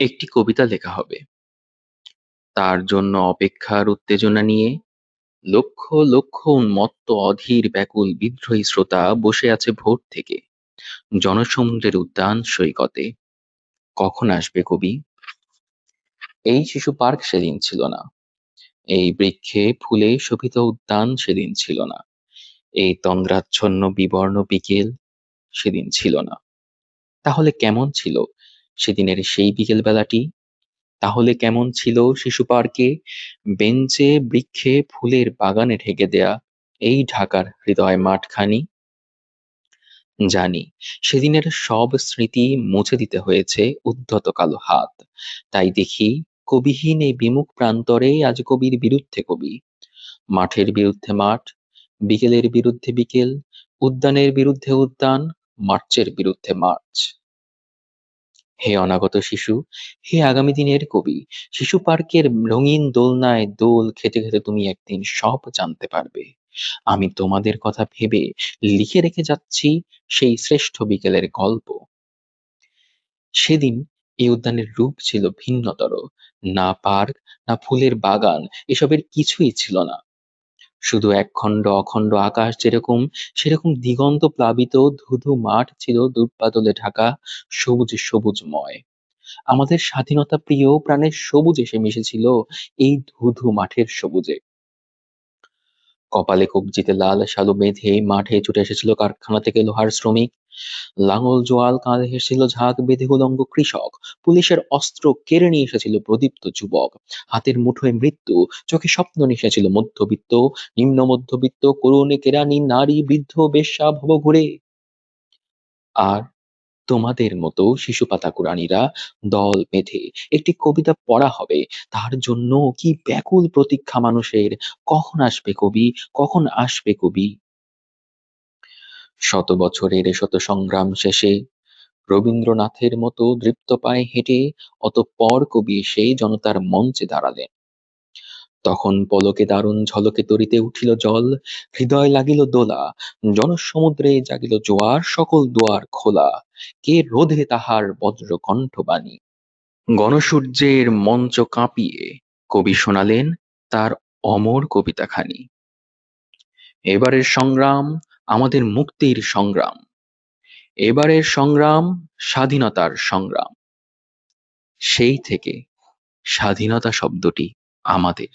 একটি কবিতা লেখা হবে। তার জন্য অপেক্ষার উত্তেজনা নিয়ে লক্ষ লক্ষ উন্মত্ত অধীর ব্যাকুল বিদ্রোহী শ্রোতা বসে আছে ভোর থেকে জনসমুদ্রের উদ্যান সৈকতে। কখন আসবে কবি? এই শিশু পার্ক সেদিন ছিল না। এই বৃক্ষে ফুলে শোভিত উদ্যান সেদিন ছিল না। এই তন্দ্রাচ্ছন্ন বিবর্ণ বিকেল সেদিন ছিল না। তাহলে কেমন ছিল সেদিনের সেই বিকেল বেলাটি? তাহলে কেমন ছিল শিশু পার্কে বেঞ্চে বৃক্ষে ফুলের বাগানে ঢেকে দেয়া এই ঢাকার হৃদয় মাঠখানি? জানি সেদিনের সব স্মৃতি মুছে দিতে হয়েছে উদ্ধত কালো হাত। তাই দেখি কবিহীন এই বিমুখ প্রান্তরে আজ কবির বিরুদ্ধে কবি, মাঠের বিরুদ্ধে মাঠ, বিকেলের বিরুদ্ধে বিকেল, উদ্যানের বিরুদ্ধে উদ্যান, মার্চের বিরুদ্ধে মার্চ। হে অনাগত শিশু, হে আগামী দিনের কবি, শিশু পার্কের রঙিন দোলনায় দোল খেতে খেতে তুমি একদিন সব জানতে পারবে। আমি তোমাদের কথা ভেবে লিখে রেখে যাচ্ছি সেই শ্রেষ্ঠ বিকেলের গল্প। সেদিন এই উদ্যানের রূপ ছিল ভিন্নতর। না পার্ক, না ফুলের বাগান, এসবের কিছুই ছিল না। শুধু একখণ্ড অখণ্ড আকাশ যেরকম, সেরকম দিগন্ত প্লাবিত ধুধু মাঠ ছিল দূর্বাদলে ঢাকা, সবুজে সবুজময়। আমাদের স্বাধীনতা প্রিয় প্রাণের সবুজ এসে মিশেছিল এই ধুধু মাঠের সবুজে। কপালে কবজিতে লাল শালু বেঁধে মাঠে ছুটে এসেছিল কারখানা থেকে লোহার শ্রমিক। লাঙল জোয়াল কাঁধে এসেছিল ঝাঁক বেঁধে উলঙ্গ কৃষক। পুলিশের অস্ত্র কেড়ে নিয়ে এসেছিল প্রদীপ্ত যুবক। হাতের মুঠোয় মৃত্যু, চোখে স্বপ্ন নিশেছিল মধ্যবিত্ত, নিম্ন মধ্যবিত্ত, করুণে কেরানি, নারী, বৃদ্ধ, বেশ্যা, ভবঘুরে। আর তোমাদের মতো শিশু পাতাকুরানিরা দল বেঁধে একটি কবিতা পড়া হবে। তার জন্য কি ব্যাকুল প্রতীক্ষা মানুষের! কখন আসবে কবি, কখন আসবে কবি? শত বছরের শত সংগ্রাম শেষে রবীন্দ্রনাথের মতো দৃপ্ত পায়ে হেঁটে অতঃপর কবি এসে জনতার মঞ্চে দাঁড়ালেন। তখন পলকে দারুণ ঝলকে তরিতে উঠিল জল, হৃদয় লাগিল দোলা, জনসমুদ্রে জাগিল জোয়ার, সকল দুয়ার খোলা। কে রোধে তাহার বজ্র কণ্ঠবাণী? গণসূর্যের মঞ্চ কাঁপিয়ে কবি শোনালেন তার অমর কবিতাখানি। এবারের সংগ্রাম আমাদের মুক্তির সংগ্রাম, এবারের সংগ্রাম স্বাধীনতার সংগ্রাম। সেই থেকে স্বাধীনতা শব্দটি আমাদের।